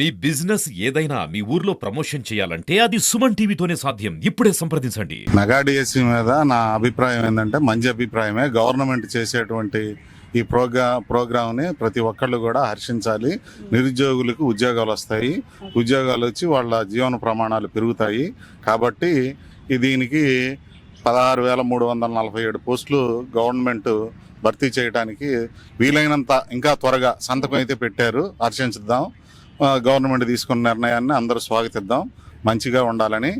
మీ business ఏదైనా మీ ఊర్లో promotion చేయాలంటే అది సుమన్ టీవీతోనే సాధ్యం. ఇప్పుడే సంప్రదించండి. మెగా డిఎస్సి మీద నా అభిప్రాయం ఏంటంటే మంచి అభిప్రాయమే. గవర్నమెంట్ చేసేటువంటి ఈ ప్రోగ్రామ్ని ప్రతి ఒక్కళ్ళు కూడా హర్షించాలి. నిరుద్యోగులకు ఉద్యోగాలు వస్తాయి, ఉద్యోగాలు వచ్చి వాళ్ళ జీవన ప్రమాణాలు పెరుగుతాయి. కాబట్టి దీనికి 16,347 పోస్టులు గవర్నమెంట్ భర్తీ చేయడానికి వీలైనంత ఇంకా త్వరగా సంతకం అయితే పెట్టారు. హర్షించుద్దాం. గవర్నమెంట్ తీసుకున్న నిర్ణయాన్ని అందరూ స్వాగతిద్దాం. మంచిగా ఉండాలని,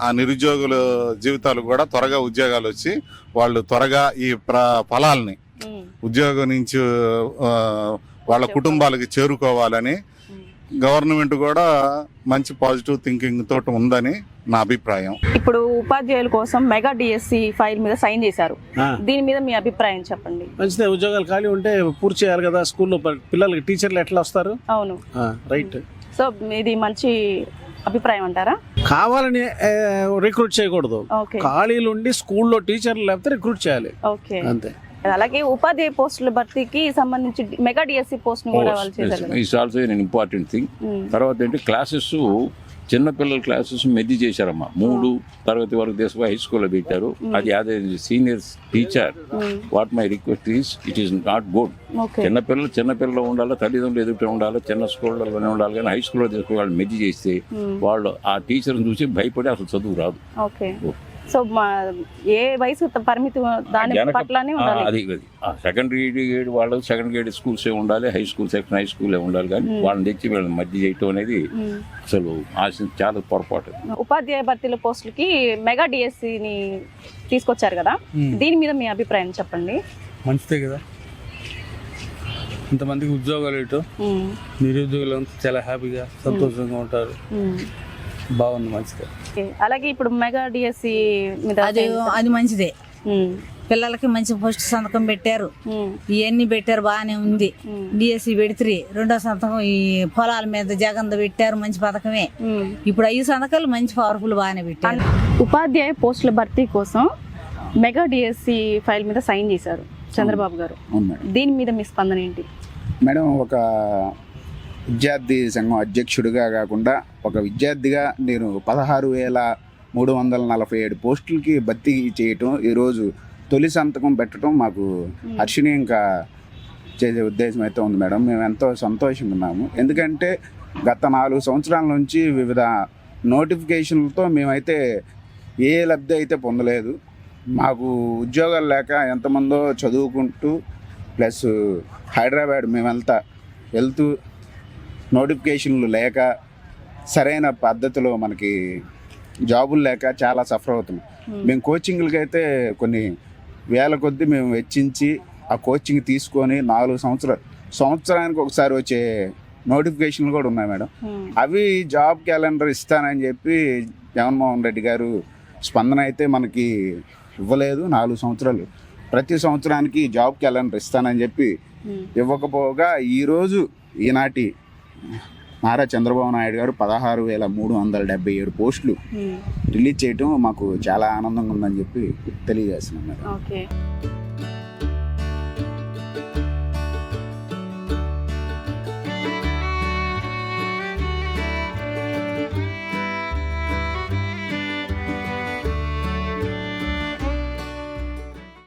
ఆ నిరుద్యోగుల జీవితాలు కూడా త్వరగా ఉద్యోగాలు వచ్చి వాళ్ళు త్వరగా ఈ ఫలాల్ని ఉద్యోగం నుంచి వాళ్ళ కుటుంబాలకి చేరుకోవాలని గవర్నమెంట్ కూడా మంచి పాజిటివ్ థింకింగ్ తోటి ఉందని నా అభిప్రాయం. ఇప్పుడు ఉపాధ్యాయుల కోసం మెగా డిఎస్సి ఫైల్ మీద సైన్ చేశారు. దీని మీద మీ అభిప్రాయం చెప్పండి. మంచిదే, ఉద్యోగాలు ఖాళీ ఉంటే పూర్తి చేయాలి కదా. స్కూల్లో పిల్లలకి టీచర్లు ఎట్లా వస్తారు? అవును, రైట్. సో ఇది మంచి అభిప్రాయం అంటారా? కావాలని రిక్రూట్ చేయకూడదు. ఖాళీలు ఉండి స్కూల్లో టీచర్లు లేకపోతే రిక్రూట్ చేయాలి. ఓకే, అంతే. అలాగే ఉపాధ్యాయ పోస్టుల భర్తీకి సంబంధించి మెగా డిఎస్సి పోస్ట్ కూడా వాళ్ళు చేశారు. It's also an important thing. తర్వాత ఏంటి, క్లాసెస్ చిన్నపిల్లల క్లాసెస్ మెద్ది చేశారమ్మా. 3 తరగతి వరకు తీసుకుని హై స్కూల్లో పెట్టారు. అది అదే senior teacher. What my request is, it is not good. చిన్నపిల్లలు ఉండాలి, తల్లిదండ్రులు ఎదుట ఉండాలి, చిన్న స్కూళ్ళలోనే ఉండాలి. కానీ హై స్కూల్లో తీసుకుని వాళ్ళు మెద్ది చేస్తే వాళ్ళు ఆ టీచర్ని చూసి భయపడి అసలు చదువు రాదు. సో ఏ వయసు పరిమితి దాని పట్లనే ఉండాలి. అది సెకండరీ గ్రేడ్ వాళ్ళు సెకండ్ గ్రేడ్ స్కూల్స్ ఉండాలి, high school section high school ఉండాలి. కానీ వాళ్ళని తెచ్చి వీళ్ళని మధ్య చేయటం అనేది అసలు చాలా పొరపాటు. ఉపాధ్యాయ భర్తీల పోస్టులకి మెగా డిఎస్సిని తీసుకొచ్చారు కదా, దీని మీద మీ అభిప్రాయం చెప్పండి. మంచిదే కదా, ఇంతమందికి ఉద్యోగాలు ఇటు నిరుద్యోగులు చాలా హ్యాపీగా సంతోషంగా ఉంటారు. బాగుంది, మంచిదే. అలాగే ఇప్పుడు మెగా డిఎస్సి మీద అది మంచిదే. పిల్లలకి మంచి ఫస్ట్ సంతకం పెట్టారు, ఇవన్నీ పెట్టారు, బాగానే ఉంది. డిఎస్సి పెడితే 2వ సంతకం ఈ పొలాల మీద జగన్ పెట్టారు, మంచి పథకమే. ఇప్పుడు 5 సంతకాలు మంచి పవర్ఫుల్ బాగానే పెట్టారు. ఉపాధ్యాయ పోస్టుల భర్తీ కోసం మెగా డిఎస్సి ఫైల్ మీద సైన్ చేశారు చంద్రబాబు గారు. దీని మీద మీ స్పందన ఏంటి మేడం? ఒక విద్యార్థి సంఘం అధ్యక్షుడిగా కాకుండా ఒక విద్యార్థిగా నేను 16,347 పోస్టులకి భర్తీ చేయటం, ఈరోజు తొలి సంతకం పెట్టడం మాకు హర్షణీయంగా చేసే ఉద్దేశం అయితే ఉంది మేడం. మేము ఎంతో సంతోషంగా ఉన్నాము. ఎందుకంటే గత 4 సంవత్సరాల నుంచి వివిధ నోటిఫికేషన్లతో మేమైతే ఏ లబ్ధి అయితే పొందలేదు. మాకు ఉద్యోగాలు లేక ఎంతమందో చదువుకుంటూ ప్లస్ హైదరాబాద్ మేము వెళ్తూ నోటిఫికేషన్లు లేక సరైన పద్ధతిలో మనకి జాబులు లేక చాలా సఫర్ అవుతున్నాం. మేము కోచింగ్లకి అయితే కొన్ని వేల కొద్దీ మేము వెచ్చించి ఆ కోచింగ్ తీసుకొని 4 సంవత్సరానికి ఒకసారి వచ్చే నోటిఫికేషన్లు కూడా ఉన్నాయి మేడం. అవి జాబ్ క్యాలెండర్ ఇస్తానని చెప్పి జగన్మోహన్ రెడ్డి గారు స్పందన అయితే మనకి ఇవ్వలేదు. 4 సంవత్సరాలు ప్రతి సంవత్సరానికి జాబ్ క్యాలెండర్ ఇస్తానని చెప్పి ఇవ్వకపోగా ఈరోజు ఈనాటి నారా చంద్రబాబు నాయుడు గారు 16,377 పోస్టులు రిలీజ్ చేయటం మాకు చాలా ఆనందంగా ఉందని చెప్పి తెలియజేస్తున్నాం మేడం.